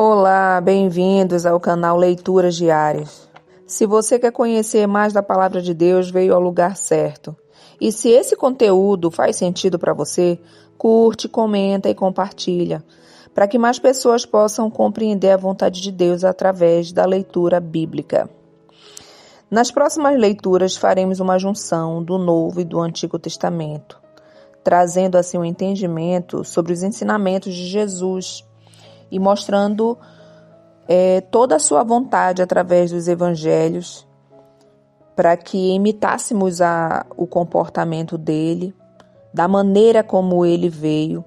Olá, bem-vindos ao canal Leituras Diárias. Se você quer conhecer mais da Palavra de Deus, veio ao lugar certo. E se esse conteúdo faz sentido para você, curte, comenta e compartilha, para que mais pessoas possam compreender a vontade de Deus através da leitura bíblica. Nas próximas leituras faremos uma junção do Novo e do Antigo Testamento, trazendo assim um entendimento sobre os ensinamentos de Jesus e mostrando toda a sua vontade através dos evangelhos, para que imitássemos o comportamento dele, da maneira como ele veio,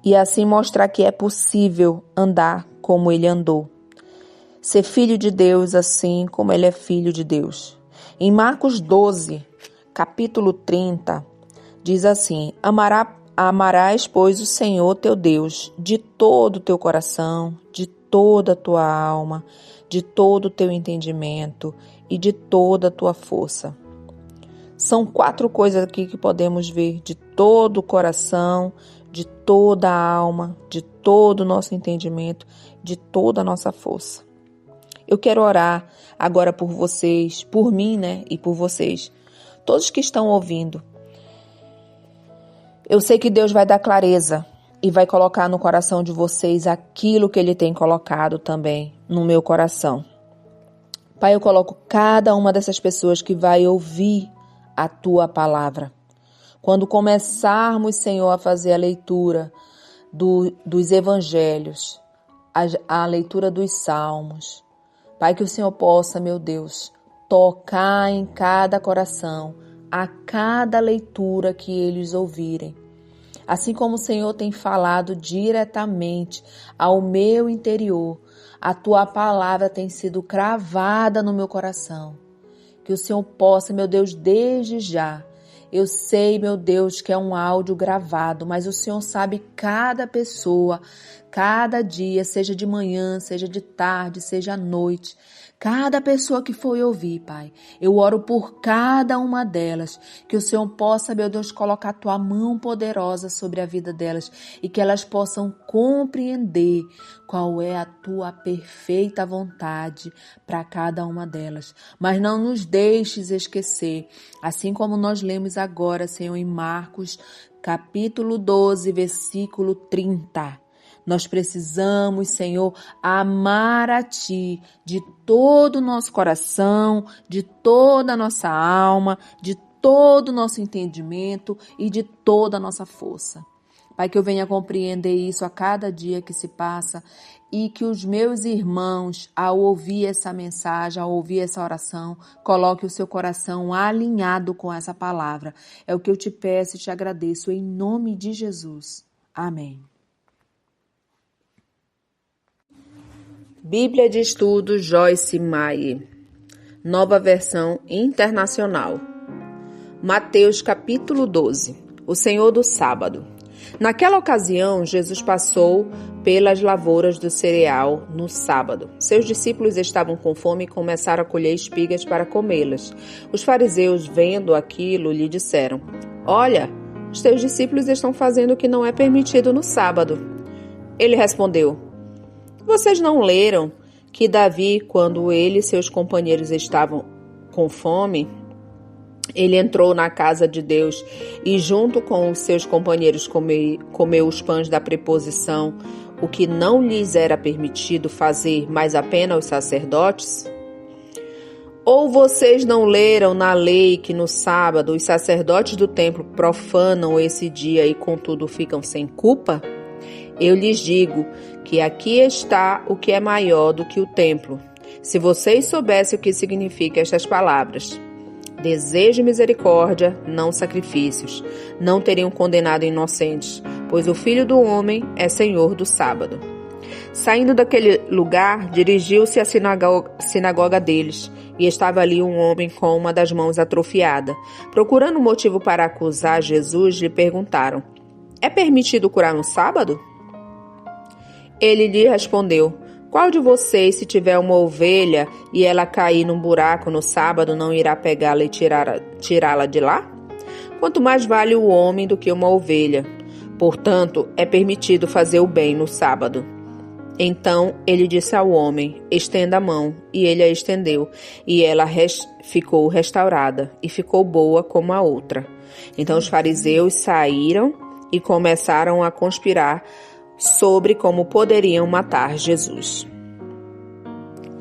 e assim mostrar que é possível andar como ele andou. Ser filho de Deus assim como ele é filho de Deus. Em Marcos 12, capítulo 30, diz assim: Amarás, pois, o Senhor teu Deus de todo o teu coração, de toda a tua alma, de todo o teu entendimento e de toda a tua força. São 4 coisas aqui que podemos ver: de todo o coração, de toda a alma, de todo o nosso entendimento, de toda a nossa força. Eu quero orar agora por vocês, por mim, e por vocês, todos que estão ouvindo. Eu sei que Deus vai dar clareza e vai colocar no coração de vocês aquilo que Ele tem colocado também no meu coração. Pai, eu coloco cada uma dessas pessoas que vai ouvir a Tua palavra. Quando começarmos, Senhor, a fazer a leitura dos evangelhos, a leitura dos salmos, Pai, que o Senhor possa, meu Deus, tocar em cada coração, a cada leitura que eles ouvirem. Assim como o Senhor tem falado diretamente ao meu interior, a Tua palavra tem sido cravada no meu coração. Que o Senhor possa, meu Deus, desde já. Eu sei, meu Deus, que é um áudio gravado, mas o Senhor sabe cada pessoa, cada dia, seja de manhã, seja de tarde, seja à noite. Cada pessoa que foi ouvir, Pai, eu oro por cada uma delas, que o Senhor possa, meu Deus, colocar a Tua mão poderosa sobre a vida delas e que elas possam compreender qual é a Tua perfeita vontade para cada uma delas. Mas não nos deixes esquecer, assim como nós lemos agora, Senhor, em Marcos, capítulo 12, versículo 30. Nós precisamos, Senhor, amar a Ti de todo o nosso coração, de toda a nossa alma, de todo o nosso entendimento e de toda a nossa força. Pai, que eu venha compreender isso a cada dia que se passa e que os meus irmãos, ao ouvir essa mensagem, ao ouvir essa oração, coloque o seu coração alinhado com essa palavra. É o que eu te peço e te agradeço em nome de Jesus. Amém. Bíblia de Estudo Joyce Meyer, Nova Versão Internacional. Mateus capítulo 12. O Senhor do Sábado. Naquela ocasião, Jesus passou pelas lavouras do cereal no sábado. Seus discípulos estavam com fome e começaram a colher espigas para comê-las. Os fariseus, vendo aquilo, lhe disseram: Olha, os teus discípulos estão fazendo o que não é permitido no sábado. Ele respondeu: Vocês não leram que Davi, quando ele e seus companheiros estavam com fome, ele entrou na casa de Deus e junto com os seus companheiros comeu os pães da preposição, o que não lhes era permitido fazer, mas apenas os sacerdotes? Ou vocês não leram na lei que no sábado os sacerdotes do templo profanam esse dia e contudo ficam sem culpa? Eu lhes digo que aqui está o que é maior do que o templo. Se vocês soubessem o que significam estas palavras: desejo misericórdia, não sacrifícios, não teriam condenado inocentes, pois o Filho do Homem é Senhor do sábado. Saindo daquele lugar, dirigiu-se à sinagoga deles, e estava ali um homem com uma das mãos atrofiada. Procurando um motivo para acusar Jesus, lhe perguntaram: É permitido curar no sábado? Ele lhe respondeu: Qual de vocês, se tiver uma ovelha e ela cair num buraco no sábado, não irá pegá-la e tirá-la de lá? Quanto mais vale o homem do que uma ovelha. Portanto, é permitido fazer o bem no sábado. Então ele disse ao homem: estenda a mão. E ele a estendeu, e ela ficou restaurada, e ficou boa como a outra. Então os fariseus saíram e começaram a conspirar sobre como poderiam matar Jesus.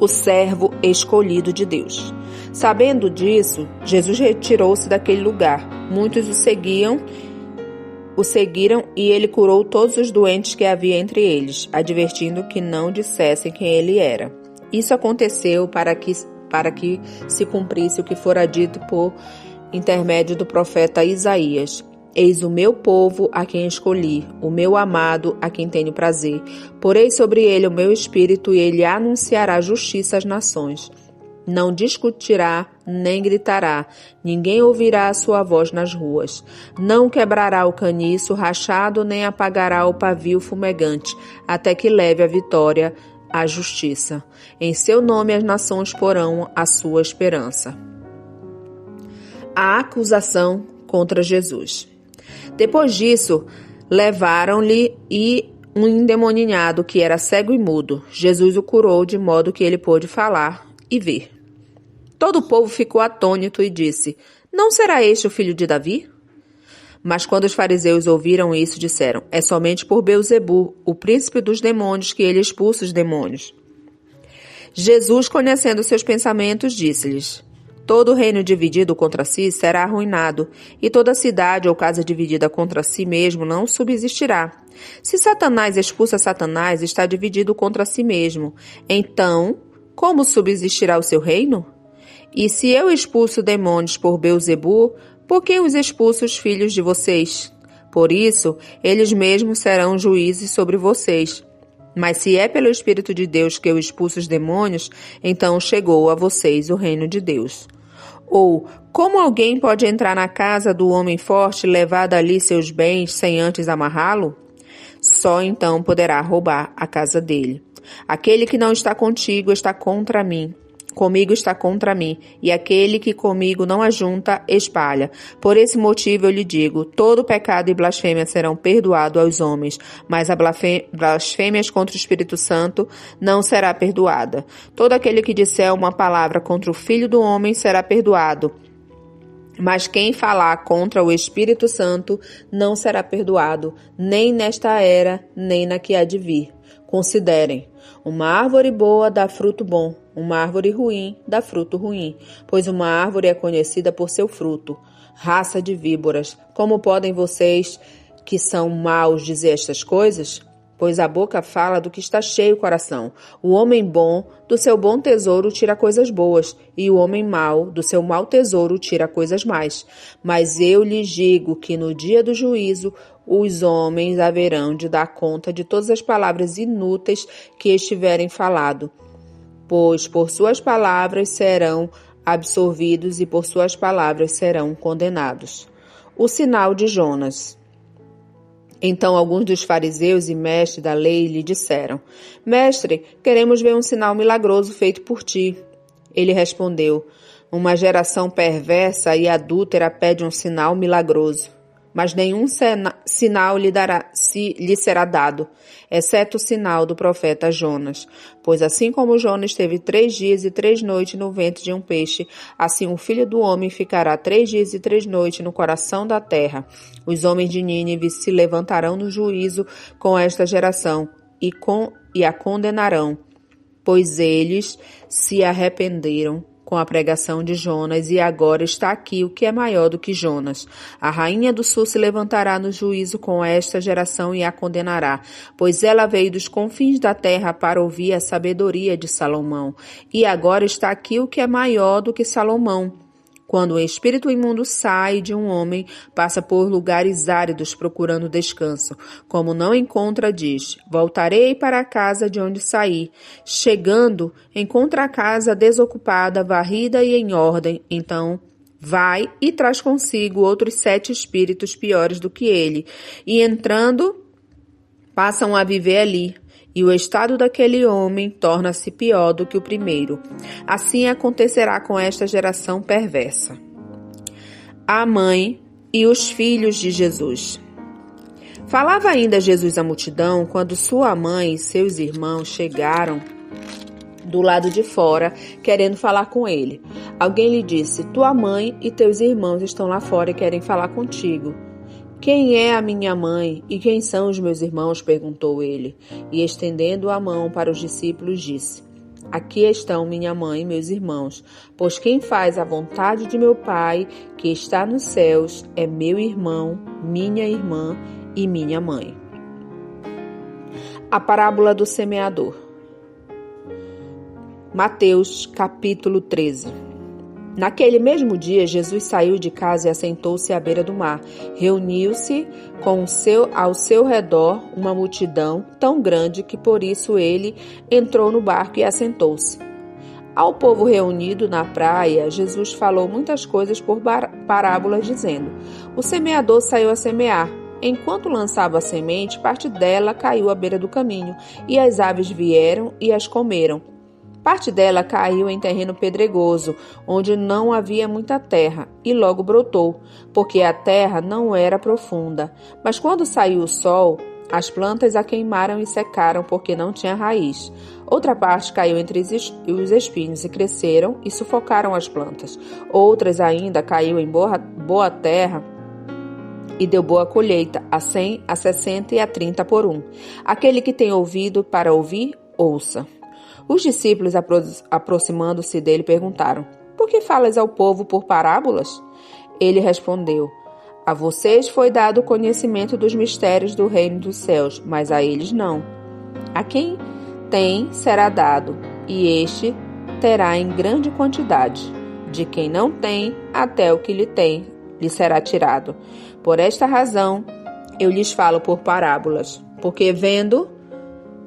O servo escolhido de Deus. Sabendo disso, Jesus retirou-se daquele lugar. Muitos o seguiram e ele curou todos os doentes que havia entre eles, advertindo que não dissessem quem ele era. Isso aconteceu para que se cumprisse o que fora dito por intermédio do profeta Isaías. Eis o meu povo a quem escolhi, o meu amado a quem tenho prazer. Porei sobre ele o meu espírito e ele anunciará justiça às nações. Não discutirá, nem gritará, ninguém ouvirá a sua voz nas ruas. Não quebrará o caniço rachado, nem apagará o pavio fumegante, até que leve a vitória à justiça. Em seu nome as nações porão a sua esperança. A acusação contra Jesus. Depois disso, levaram-lhe um endemoninhado que era cego e mudo. Jesus o curou de modo que ele pôde falar e ver. Todo o povo ficou atônito e disse: não será este o filho de Davi? Mas quando os fariseus ouviram isso, disseram: é somente por Beelzebu, o príncipe dos demônios, que ele expulsa os demônios. Jesus, conhecendo seus pensamentos, disse-lhes: todo reino dividido contra si será arruinado, e toda cidade ou casa dividida contra si mesmo não subsistirá. Se Satanás expulsa Satanás, está dividido contra si mesmo. Então, como subsistirá o seu reino? E se eu expulso demônios por Beelzebu, por que os expulso os filhos de vocês? Por isso, eles mesmos serão juízes sobre vocês. Mas se é pelo Espírito de Deus que eu expulso os demônios, então chegou a vocês o reino de Deus. Ou, como alguém pode entrar na casa do homem forte e levar dali seus bens sem antes amarrá-lo? Só então poderá roubar a casa dele. Aquele que não está contigo está contra mim. Comigo está contra mim, e aquele que comigo não ajunta, espalha. Por esse motivo eu lhe digo, todo pecado e blasfêmia serão perdoados aos homens, mas a blasfêmia contra o Espírito Santo não será perdoada. Todo aquele que disser uma palavra contra o Filho do Homem será perdoado, mas quem falar contra o Espírito Santo não será perdoado, nem nesta era, nem na que há de vir. Considerem, uma árvore boa dá fruto bom, uma árvore ruim dá fruto ruim, pois uma árvore é conhecida por seu fruto. Raça de víboras, como podem vocês, que são maus, dizer estas coisas? Pois a boca fala do que está cheio o coração. O homem bom, do seu bom tesouro, tira coisas boas, e o homem mau, do seu mau tesouro, tira coisas más. Mas eu lhes digo que no dia do juízo, os homens haverão de dar conta de todas as palavras inúteis que estiverem falado, pois por suas palavras serão absorvidos e por suas palavras serão condenados. O sinal de Jonas. Então alguns dos fariseus e mestres da lei lhe disseram: Mestre, queremos ver um sinal milagroso feito por ti. Ele respondeu: uma geração perversa e adúltera pede um sinal milagroso. Mas nenhum sinal lhe será dado, exceto o sinal do profeta Jonas. Pois assim como Jonas esteve 3 dias e 3 noites no ventre de um peixe, assim o Filho do Homem ficará 3 dias e 3 noites no coração da terra. Os homens de Nínive se levantarão no juízo com esta geração e a condenarão, pois eles se arrependeram com a pregação de Jonas, e agora está aqui o que é maior do que Jonas. A rainha do sul se levantará no juízo com esta geração e a condenará, pois ela veio dos confins da terra para ouvir a sabedoria de Salomão. E agora está aqui o que é maior do que Salomão. Quando o espírito imundo sai de um homem, passa por lugares áridos procurando descanso. Como não encontra, diz: voltarei para a casa de onde saí. Chegando, encontra a casa desocupada, varrida e em ordem. Então vai e traz consigo outros 7 espíritos piores do que ele. E entrando, passam a viver ali. E o estado daquele homem torna-se pior do que o primeiro. Assim acontecerá com esta geração perversa. A mãe e os filhos de Jesus. Falava ainda Jesus à multidão quando sua mãe e seus irmãos chegaram do lado de fora, querendo falar com ele. Alguém lhe disse: tua mãe e teus irmãos estão lá fora e querem falar contigo. Quem é a minha mãe e quem são os meus irmãos? Perguntou ele. E estendendo a mão para os discípulos, disse: aqui estão minha mãe e meus irmãos, pois quem faz a vontade de meu Pai, que está nos céus, é meu irmão, minha irmã e minha mãe. A parábola do semeador. Mateus, capítulo 13. Naquele mesmo dia, Jesus saiu de casa e assentou-se à beira do mar. Reuniu-se ao seu redor uma multidão tão grande que por isso ele entrou no barco e assentou-se. Ao povo reunido na praia, Jesus falou muitas coisas por parábolas, dizendo: o semeador saiu a semear. Enquanto lançava a semente, parte dela caiu à beira do caminho, e as aves vieram e as comeram. Parte dela caiu em terreno pedregoso, onde não havia muita terra, e logo brotou, porque a terra não era profunda. Mas quando saiu o sol, as plantas a queimaram e secaram, porque não tinha raiz. Outra parte caiu entre os espinhos e cresceram e sufocaram as plantas. Outras ainda caiu em boa terra e deu boa colheita, a 100, a 60 e a 30 por um. Aquele que tem ouvido para ouvir, ouça. Os discípulos, aproximando-se dele, perguntaram: por que falas ao povo por parábolas? Ele respondeu: a vocês foi dado o conhecimento dos mistérios do reino dos céus, mas a eles não. A quem tem será dado, e este terá em grande quantidade. De quem não tem, até o que lhe será tirado. Por esta razão, eu lhes falo por parábolas, porque vendo,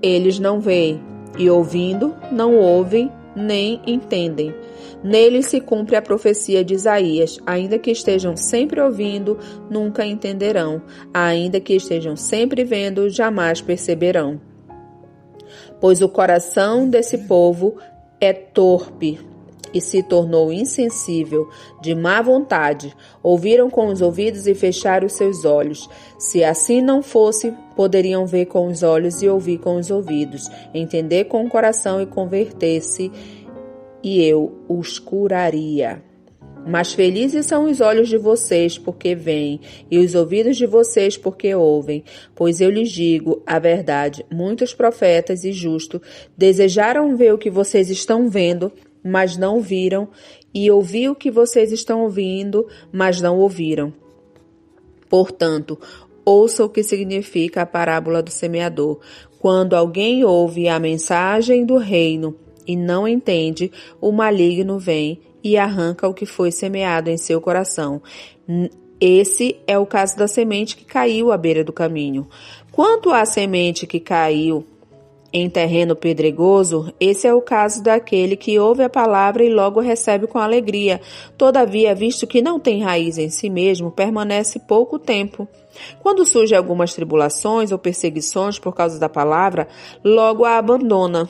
eles não veem, e ouvindo, não ouvem, nem entendem. Neles se cumpre a profecia de Isaías: ainda que estejam sempre ouvindo, nunca entenderão. Ainda que estejam sempre vendo, jamais perceberão. Pois o coração desse povo é torpe e se tornou insensível, de má vontade. Ouviram com os ouvidos e fecharam os seus olhos. Se assim não fosse, poderiam ver com os olhos e ouvir com os ouvidos, entender com o coração e converter-se, e eu os curaria. Mas felizes são os olhos de vocês, porque veem, e os ouvidos de vocês, porque ouvem. Pois eu lhes digo a verdade: muitos profetas e justos desejaram ver o que vocês estão vendo, mas não viram, e ouvir o que vocês estão ouvindo, mas não ouviram. Portanto, ouça o que significa a parábola do semeador. Quando alguém ouve a mensagem do reino e não entende, o maligno vem e arranca o que foi semeado em seu coração. Esse é o caso da semente que caiu à beira do caminho. Quanto à semente que caiu em terreno pedregoso, esse é o caso daquele que ouve a palavra e logo recebe com alegria. Todavia, visto que não tem raiz em si mesmo, permanece pouco tempo. Quando surgem algumas tribulações ou perseguições por causa da palavra, logo a abandona.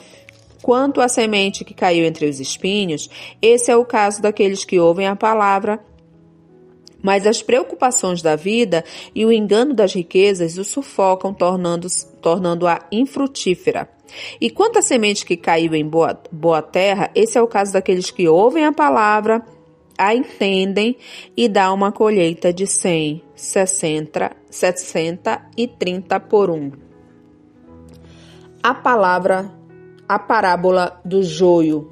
Quanto à semente que caiu entre os espinhos, esse é o caso daqueles que ouvem a palavra, mas as preocupações da vida e o engano das riquezas o sufocam, tornando-a infrutífera. E quanto à semente que caiu em boa terra, esse é o caso daqueles que ouvem a palavra, a entendem e dá uma colheita de 100, 60 e 30 por um. A parábola do joio.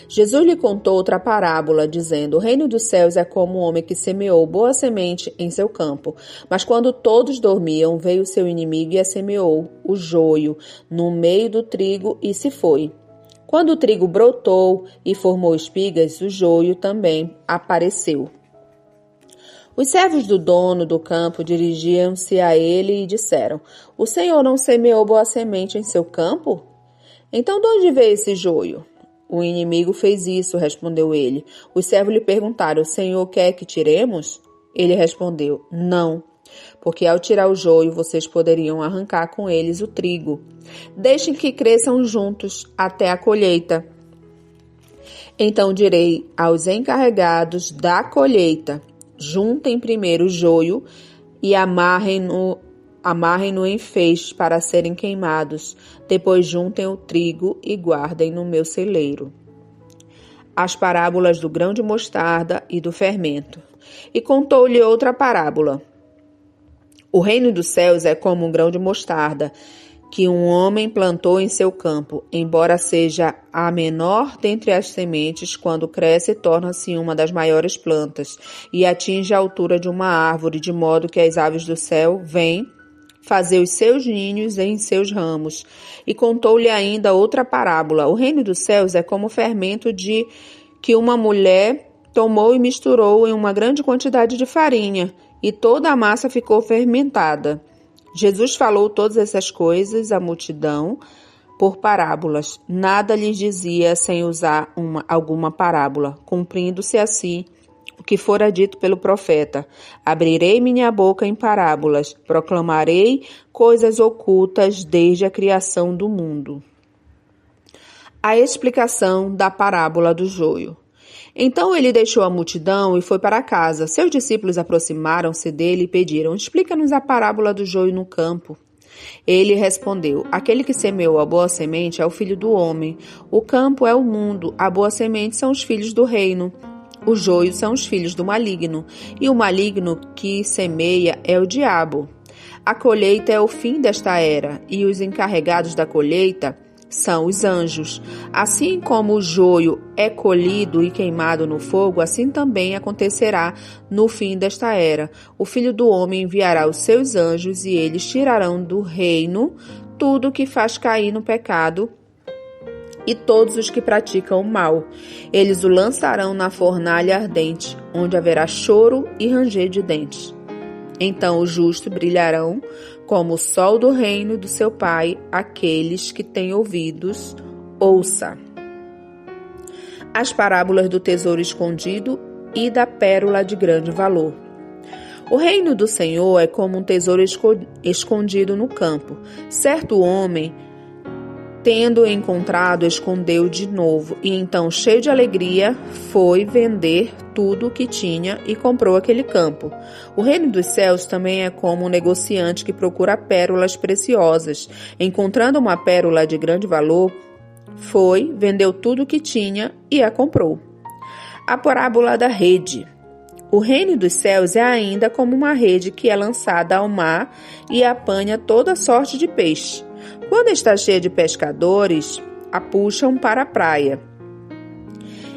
Jesus lhe contou outra parábola, dizendo: o reino dos céus é como um homem que semeou boa semente em seu campo. Mas quando todos dormiam, veio seu inimigo e a semeou, o joio, no meio do trigo e se foi. Quando o trigo brotou e formou espigas, o joio também apareceu. Os servos do dono do campo dirigiam-se a ele e disseram: o Senhor não semeou boa semente em seu campo? Então de onde veio esse joio? O inimigo fez isso, respondeu ele. Os servos lhe perguntaram: o Senhor quer que tiremos? Ele respondeu: não, porque ao tirar o joio, vocês poderiam arrancar com eles o trigo. Deixem que cresçam juntos até a colheita. Então direi aos encarregados da colheita: juntem primeiro o joio e amarrem-no Amarrem-no em feixes para serem queimados. Depois juntem o trigo e guardem no meu celeiro. As parábolas do grão de mostarda e do fermento. E contou-lhe outra parábola. O reino dos céus é como um grão de mostarda, que um homem plantou em seu campo. Embora seja a menor dentre as sementes, quando cresce, torna-se uma das maiores plantas, e atinge a altura de uma árvore, de modo que as aves do céu vêm fazer os seus ninhos em seus ramos. E contou-lhe ainda outra parábola. O reino dos céus é como o fermento de que uma mulher tomou e misturou em uma grande quantidade de farinha, e toda a massa ficou fermentada. Jesus falou todas essas coisas à multidão por parábolas. Nada lhes dizia sem usar alguma parábola, cumprindo-se assim o que fora dito pelo profeta. Abrirei minha boca em parábolas, proclamarei coisas ocultas desde a criação do mundo. A explicação da parábola do joio. Então ele deixou a multidão e foi para casa. Seus discípulos aproximaram-se dele e pediram: explica-nos a parábola do joio no campo. Ele respondeu: aquele que semeou a boa semente é o filho do homem. O campo é o mundo, a boa semente são os filhos do reino. O joio são os filhos do maligno, e o maligno que semeia é o diabo. A colheita é o fim desta era, e os encarregados da colheita são os anjos. Assim como o joio é colhido e queimado no fogo, assim também acontecerá no fim desta era. O Filho do Homem enviará os seus anjos e eles tirarão do reino tudo que faz cair no pecado e todos os que praticam o mal. Eles o lançarão na fornalha ardente, onde haverá choro e ranger de dentes. Então os justos brilharão como o sol do reino do seu Pai. Aqueles que têm ouvidos, ouça. As parábolas do tesouro escondido e da pérola de grande valor. O reino do Senhor é como um tesouro escondido no campo. Certo homem, tendo encontrado, escondeu de novo, e então, cheio de alegria, foi vender tudo o que tinha e comprou aquele campo. O reino dos céus também é como um negociante que procura pérolas preciosas. Encontrando uma pérola de grande valor, foi, vendeu tudo o que tinha e a comprou. A parábola da rede. O reino dos céus é ainda como uma rede que é lançada ao mar e apanha toda sorte de peixe. Quando está cheia de pescadores, a puxam para a praia.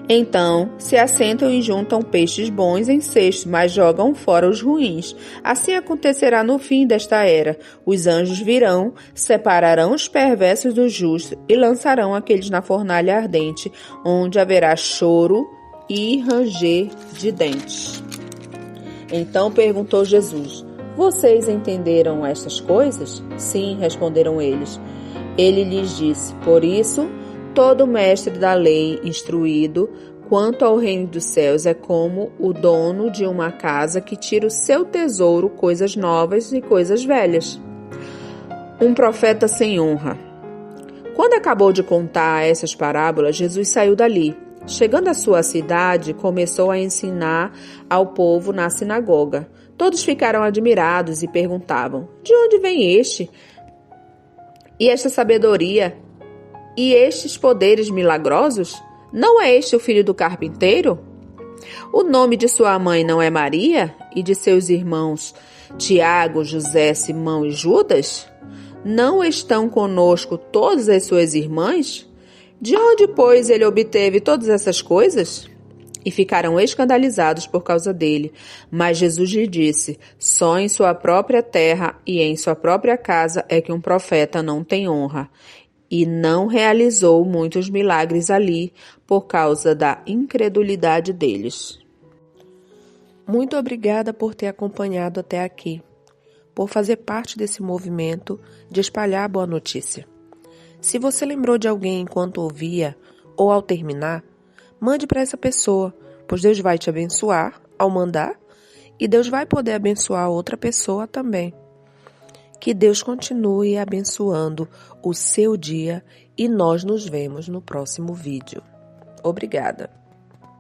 Então, se assentam e juntam peixes bons em cestos, mas jogam fora os ruins. Assim acontecerá no fim desta era. Os anjos virão, separarão os perversos dos justos e lançarão aqueles na fornalha ardente, onde haverá choro e ranger de dentes. Então perguntou Jesus: vocês entenderam estas coisas? Sim, responderam eles. Ele lhes disse: por isso, todo mestre da lei instruído quanto ao reino dos céus é como o dono de uma casa que tira o seu tesouro, coisas novas e coisas velhas. Um profeta sem honra. Quando acabou de contar essas parábolas, Jesus saiu dali. Chegando à sua cidade, começou a ensinar ao povo na sinagoga. Todos ficaram admirados e perguntavam: de onde vem este? E esta sabedoria? E estes poderes milagrosos? Não é este o filho do carpinteiro? O nome de sua mãe não é Maria? E de seus irmãos Tiago, José, Simão e Judas? Não estão conosco todas as suas irmãs? De onde, pois, ele obteve todas essas coisas? E ficaram escandalizados por causa dele. Mas Jesus lhe disse: só em sua própria terra e em sua própria casa é que um profeta não tem honra. E não realizou muitos milagres ali por causa da incredulidade deles. Muito obrigada por ter acompanhado até aqui, por fazer parte desse movimento de espalhar a boa notícia. Se você lembrou de alguém enquanto ouvia ou ao terminar, mande para essa pessoa, pois Deus vai te abençoar ao mandar e Deus vai poder abençoar outra pessoa também. Que Deus continue abençoando o seu dia e nós nos vemos no próximo vídeo. Obrigada.